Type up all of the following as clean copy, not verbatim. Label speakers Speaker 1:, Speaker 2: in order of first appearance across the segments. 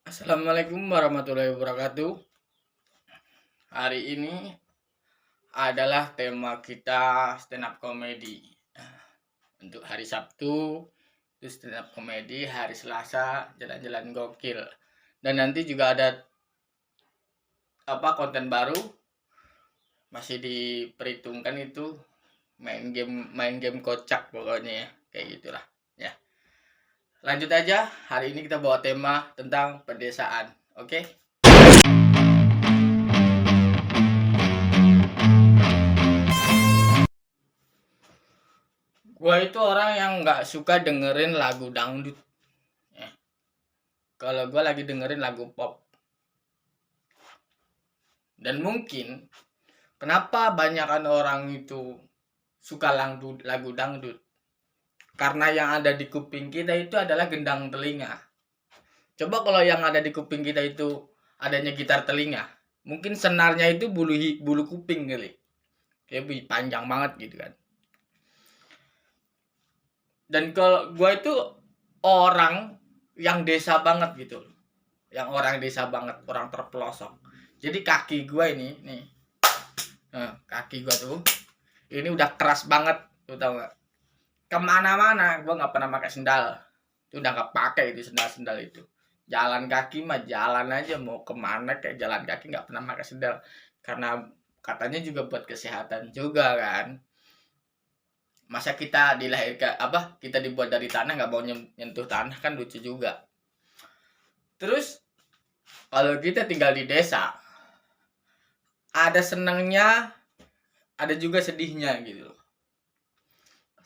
Speaker 1: Assalamualaikum warahmatullahi wabarakatuh. Hari ini adalah tema kita stand up comedy. Untuk hari Sabtu itu stand up comedy, hari Selasa jalan-jalan gokil. Dan nanti juga ada konten baru masih diperhitungkan itu main game kocak pokoknya ya. Kayak gitulah ya. Lanjut aja, hari ini kita bawa tema tentang pedesaan. Oke? Gua itu orang yang nggak suka dengerin lagu dangdut. Ya. Kalau gua lagi dengerin lagu pop. Dan mungkin kenapa banyakan orang itu suka lagu dangdut? Karena yang ada di kuping kita itu adalah gendang telinga. Coba kalau yang ada di kuping kita itu adanya gitar telinga, mungkin senarnya itu bulu kuping kali. Kayak panjang banget gitu kan. Dan kalau gue itu orang yang desa banget gitu, yang orang desa banget, orang terpelosok. Jadi kaki gue ini nih, kaki gue tuh ini udah keras banget, tuh tau gak? Kemana-mana gue nggak pernah pakai sendal, itu udah nggak pakai itu sendal itu. Jalan kaki mah jalan aja, mau kemana kayak jalan kaki, nggak pernah pakai sendal karena katanya juga buat kesehatan juga kan. Masa kita dilahirkan kita dibuat dari tanah nggak mau nyentuh tanah, kan lucu juga. Terus kalau kita tinggal di desa, ada senangnya ada juga sedihnya gitu loh.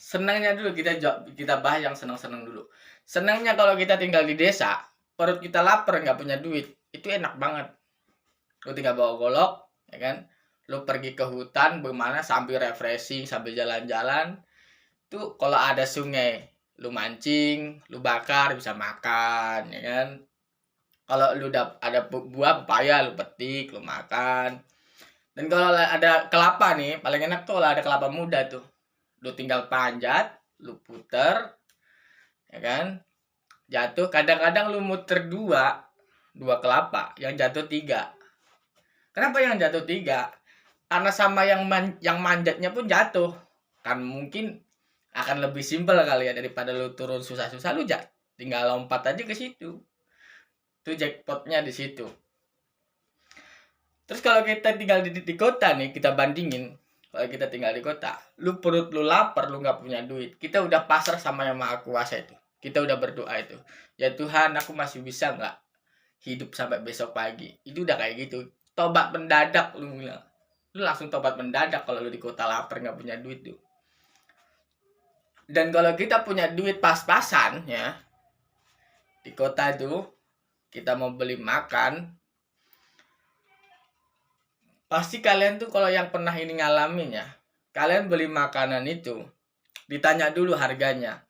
Speaker 1: Senangnya dulu kita bahas yang senang-senang dulu. Senangnya kalau kita tinggal di desa, perut kita lapar nggak punya duit, itu enak banget. Lu tinggal bawa golok, ya kan? Lu pergi ke hutan bagaimana sambil refreshing, sambil jalan-jalan. Tuh kalau ada sungai, lu mancing, lu bakar bisa makan, ya kan? Kalau lu ada buah pepaya, lu petik, lu makan. Dan kalau ada kelapa nih, paling enak tuh kalau ada kelapa muda tuh. Lu tinggal panjat, lu puter, ya kan? Jatuh, kadang-kadang lu muter dua kelapa, yang jatuh 3. Kenapa yang jatuh 3? Karena sama yang manjatnya pun jatuh. Kan mungkin akan lebih simpel kali ya daripada lu turun susah-susah, lu tinggal lompat aja ke situ. Itu jackpotnya di situ. Terus kalau kita tinggal di kota nih, kita bandingin. Kalau kita tinggal di kota, perut lu lapar, lu nggak punya duit, kita udah pasrah sama yang maha kuasa itu. Kita udah berdoa itu, ya Tuhan, aku masih bisa nggak hidup sampai besok pagi. Itu udah kayak gitu, tobat mendadak lu bilang. Lu langsung tobat mendadak kalau lu di kota lapar nggak punya duit tuh. Dan kalau kita punya duit pas-pasan ya, di kota itu kita mau beli makan, pasti kalian tuh kalau yang pernah ini ngalamin ya, kalian beli makanan itu ditanya dulu harganya.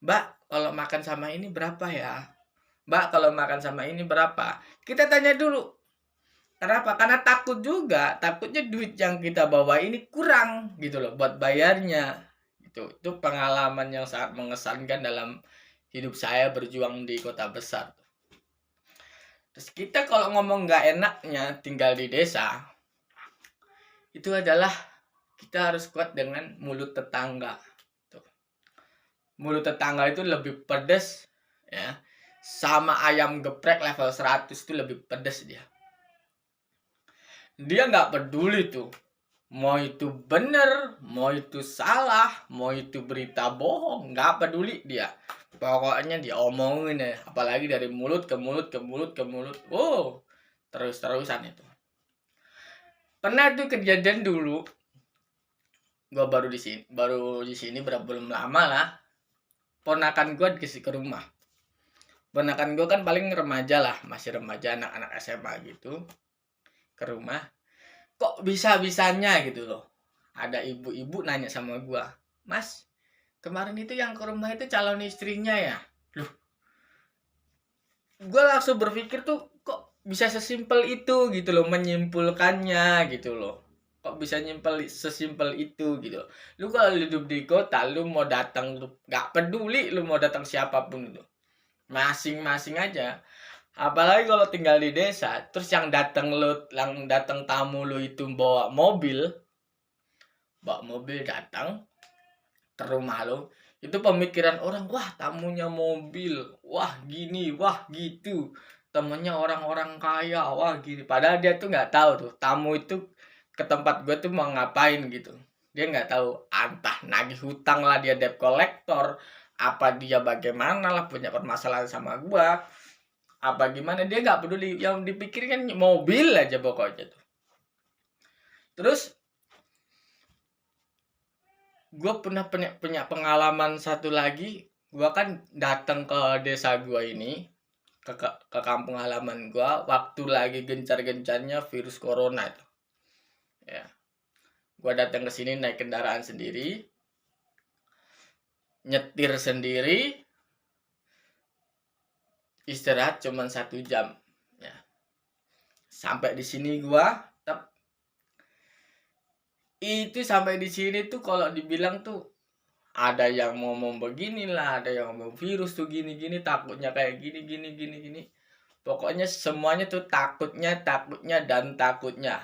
Speaker 1: Mbak, kalau makan sama ini berapa ya? Mbak, kalau makan sama ini berapa? Kita tanya dulu. Kenapa? Karena takutnya duit yang kita bawa ini kurang gitu loh buat bayarnya. Itu pengalaman yang sangat mengesankan dalam hidup saya berjuang di kota besar. Terus kita kalau ngomong nggak enaknya tinggal di desa, itu adalah kita harus kuat dengan mulut tetangga. Mulut tetangga itu lebih pedas ya. Sama ayam geprek level 100 itu lebih pedas dia. Dia nggak peduli tuh. Mau itu bener, mau itu salah, mau itu berita bohong, nggak peduli dia. Pokoknya diomongin ya, apalagi dari mulut ke mulut ke mulut ke mulut. Oh, terus-terusan itu. Pernah tuh kejadian dulu. Gua baru di sini belum lama lah. Ponakan gue dikasih ke rumah. Ponakan gue kan paling remaja lah, masih remaja, anak-anak SMA gitu. Ke rumah. Kok bisa-bisanya gitu loh. Ada ibu-ibu nanya sama gue, Mas, kemarin itu yang ke rumah itu calon istrinya ya? Loh, gue langsung berpikir tuh, kok bisa sesimpel itu gitu loh menyimpulkannya gitu loh. Kok bisa sesimpel itu gitu. Lu kalau hidup di kota, lu mau datang, lu nggak peduli lu mau datang siapapun itu, masing-masing aja. Apalagi kalau tinggal di desa, terus yang datang tamu lu itu bawa mobil datang ke rumah lu, itu pemikiran orang, wah tamunya mobil, wah gini, wah gitu, temennya orang-orang kaya, wah gini. Padahal dia tuh nggak tahu tuh tamu itu ke tempat gue tuh mau ngapain gitu. Dia nggak tahu, entah nagih hutang lah, dia debt collector, apa dia bagaimana lah, punya permasalahan sama gua, apa gimana, dia nggak peduli, yang dipikirkan mobil aja pokoknya tuh. Terus gue pernah punya pengalaman satu lagi. Gue kan datang ke desa gue ini, ke kampung halaman gue, waktu lagi gencar-gencarnya virus corona itu. Ya, gue datang ke sini naik kendaraan sendiri, nyetir sendiri, istirahat cuma 1 jam. Ya, sampai di sini gue itu sampai di sini tuh kalau dibilang tuh ada yang ngomong beginilah, ada yang ngomong virus tuh gini-gini, takutnya kayak gini gini gini gini. Pokoknya semuanya tuh takutnya dan takutnya.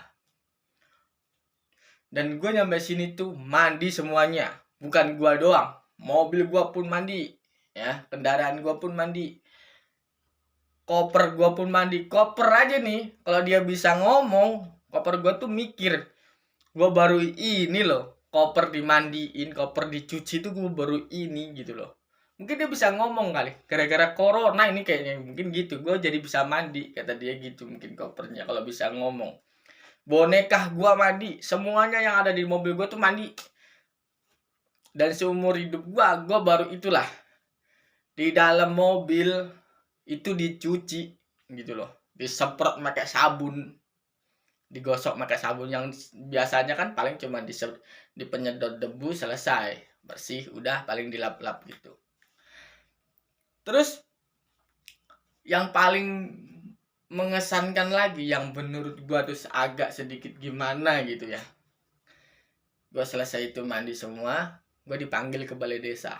Speaker 1: Dan gue nyampe sini tuh mandi semuanya, bukan gue doang, mobil gue pun mandi, ya, kendaraan gue pun mandi, koper gue pun mandi. Koper aja nih, kalau dia bisa ngomong, koper gue tuh mikir. Gue baru ini loh, koper dimandiin, koper dicuci tuh gue baru ini gitu loh. Mungkin dia bisa ngomong kali, gara-gara corona ini kayaknya, mungkin gitu. Gue jadi bisa mandi, kata dia gitu, mungkin kopernya kalau bisa ngomong. Boneka gue mandi, semuanya yang ada di mobil gue tuh mandi. Dan seumur hidup gue baru itulah, di dalam mobil itu dicuci gitu loh, disemprot pakai sabun, digosok pakai sabun yang biasanya kan paling cuma dipenyedot debu, selesai, bersih, udah, paling dilap-lap gitu. Terus yang paling mengesankan lagi, yang menurut gua tuh agak sedikit gimana gitu ya, gua selesai itu mandi semua, gua dipanggil ke balai desa.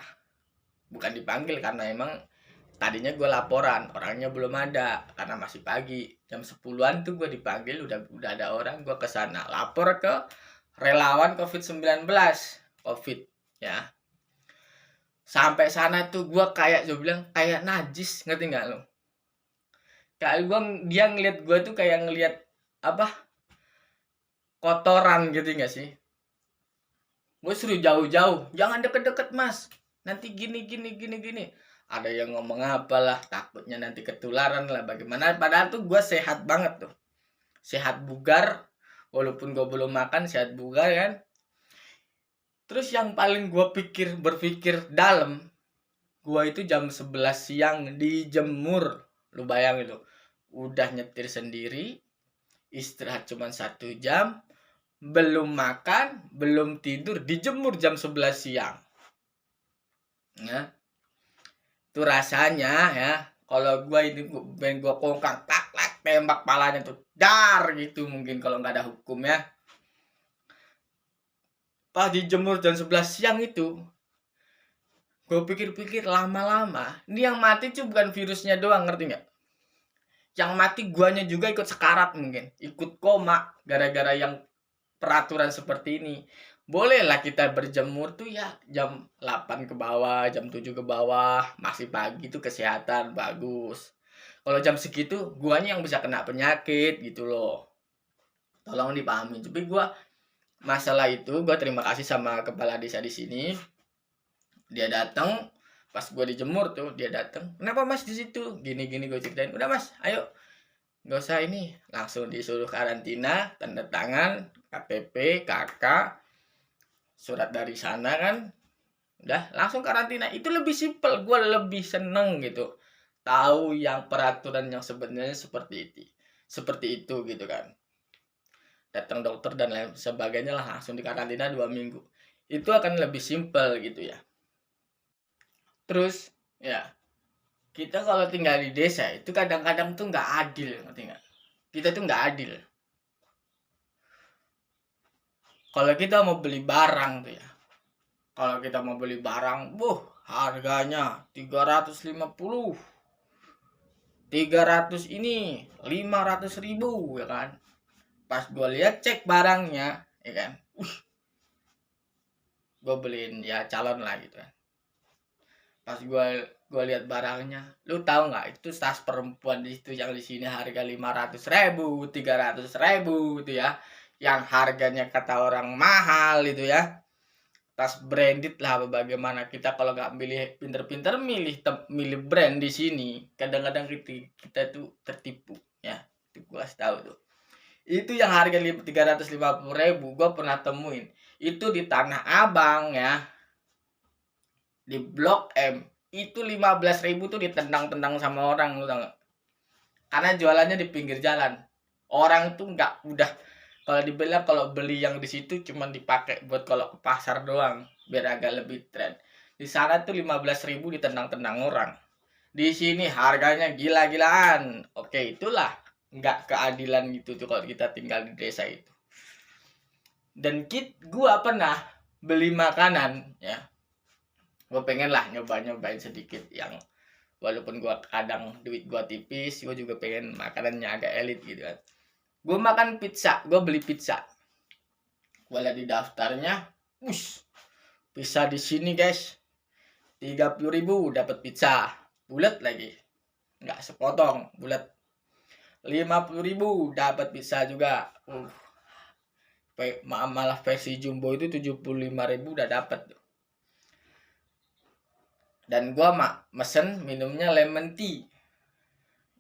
Speaker 1: Bukan dipanggil, karena emang tadinya gue laporan, orangnya belum ada karena masih pagi, jam 10-an tuh gue dipanggil, udah ada orang, gue kesana lapor ke relawan COVID-19 COVID ya. Sampai sana tuh gue kayak bilang kayak najis, ngerti nggak lo? Kayak dia ngeliat gue tuh kayak ngeliat apa, kotoran gitu nggak sih? Gue suruh jauh-jauh, jangan deket-deket mas, nanti gini. Ada yang ngomong apalah, takutnya nanti ketularan lah, bagaimana. Padahal tuh gue sehat banget tuh, sehat bugar, walaupun gue belum makan, sehat bugar kan. Terus yang paling gue berpikir dalam, gue itu jam 11 siang dijemur. Lu bayangin tuh, udah nyetir sendiri, istirahat cuma 1 jam, belum makan, belum tidur, dijemur jam 11 siang. Nah, itu rasanya ya, kalau gue ini gue kongkang, tak tembak palanya tuh, dar gitu, mungkin kalau nggak ada hukum ya. Pas dijemur jam 11 siang itu, gue pikir-pikir lama-lama, ini yang mati tuh bukan virusnya doang, ngerti nggak? Yang mati guanya juga ikut sekarat, mungkin ikut koma gara-gara yang peraturan seperti ini. Bolehlah kita berjemur tuh ya jam 8 ke bawah, jam 7 ke bawah, masih pagi tuh, kesehatan bagus. Kalau jam segitu guanya yang bisa kena penyakit gitu loh. Tolong dipahami. Tapi gua masalah itu, gua terima kasih sama kepala desa di sini. Dia datang pas gua dijemur tuh, dia datang. Kenapa mas di situ? Gini gue ceritain. Udah mas, ayo. Gak usah ini, langsung disuruh karantina, tanda tangan, KTP, KK, surat dari sana kan, udah langsung karantina. Itu lebih simpel, gue lebih seneng gitu tahu yang peraturan yang sebenarnya seperti itu gitu kan. Datang dokter dan lain sebagainya lah, langsung dikarantina 2 minggu, itu akan lebih simpel gitu ya. Terus ya, kita kalau tinggal di desa itu kadang-kadang tuh nggak adil, ngerti nggak? Kita tuh nggak adil. Kalau kita mau beli barang tuh ya, kalau kita mau beli barang, harganya 350. 300 ini 500.000 ya kan. Pas gue lihat cek barangnya ya kan, gue beliin ya calon lah gitu kan. Pas gue lihat barangnya, lu tahu nggak itu tas perempuan di situ yang di sini harga 500.000, 300.000 itu ya, yang harganya kata orang mahal itu ya, tas branded lah. Bagaimana kita kalau nggak milih pinter-pinter milih brand di sini, kadang-kadang kita tuh tertipu ya. Itu gue kasih tahu tuh. Itu yang harga 350.000 gue pernah temuin itu di Tanah Abang ya, di Blok M. Itu 15.000 tuh ditendang-tendang sama orang, lu tau gak? Karena jualannya di pinggir jalan. Orang tuh nggak udah, kalau dibilang kalau beli yang di situ cuma dipakai buat kalau ke pasar doang biar agak lebih tren. Di sana tuh 15.000 ditendang-tendang orang. Di sini harganya gila-gilaan. Oke, itulah nggak keadilan gitu tuh kalau kita tinggal di desa itu. Dan gua pernah beli makanan ya, gue pengen lah nyobain sedikit yang walaupun gue kadang duit gue tipis, gue juga pengen makanannya agak elit gitu kan. Gue makan pizza, gue beli pizza, gue lihat di daftarnya, pizza di sini guys 30.000 dapat pizza bulat lagi, nggak sepotong, bulat. 50.000 dapat pizza juga. Malah versi jumbo itu 75.000 udah dapat. Dan gua mesen minumnya lemon tea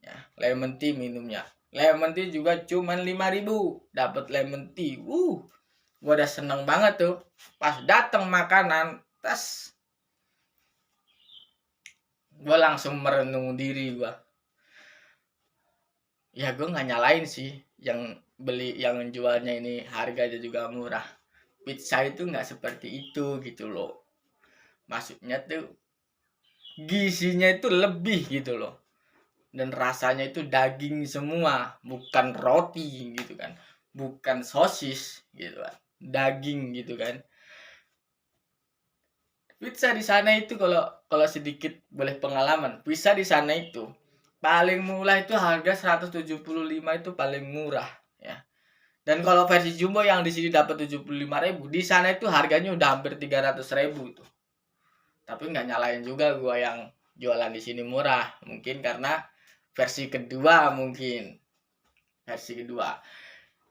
Speaker 1: ya, lemon tea minumnya. Lemon tea juga cuman 5.000 dapat lemon tea. Gua udah seneng banget tuh. Pas datang makanan, gua langsung merenung diri gua. Ya gua nggak nyalain sih yang beli, yang jualnya ini harganya juga murah. Pizza itu nggak seperti itu gitu loh. Maksudnya tuh gizinya itu lebih gitu loh, dan rasanya itu daging semua, bukan roti gitu kan, bukan sosis gitu kan, daging gitu kan. Pizza di sana itu kalau sedikit boleh pengalaman, pizza di sana itu paling murah itu harga 175 itu paling murah ya. Dan kalau versi jumbo yang di sini dapat 75.000, di sana itu harganya udah hampir 300.000 tuh. Tapi nggak nyalain juga gua yang jualan di sini murah, mungkin karena versi kedua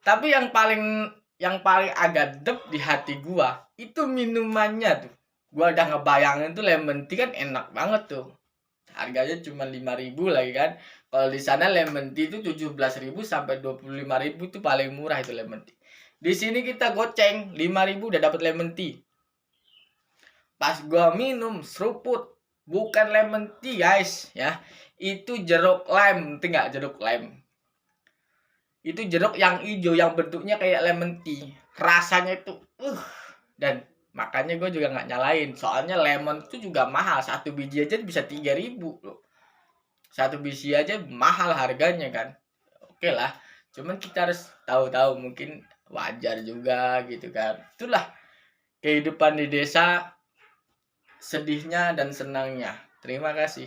Speaker 1: Tapi yang paling agak dep di hati gua itu minumannya tuh. Gua udah ngebayangin tuh lemon tea kan enak banget tuh, harganya cuma 5.000 lagi kan. Kalau di sana lemon tea itu 17.000 sampai 25.000 itu paling murah itu lemon tea. Di sini kita goceng 5.000 udah dapat lemon tea. Pas gua minum seruput, bukan lemon tea guys ya, itu jeruk lime. Ngerti jeruk lime? Itu jeruk yang hijau yang bentuknya kayak lemon tea, rasanya itu dan makanya gue juga nggak nyalain, soalnya lemon itu juga mahal, satu biji aja bisa 3.000 loh, satu biji aja mahal harganya kan. Oke lah, cuman kita harus tahu mungkin wajar juga gitu kan. Itulah kehidupan di desa, sedihnya dan senangnya. Terima kasih.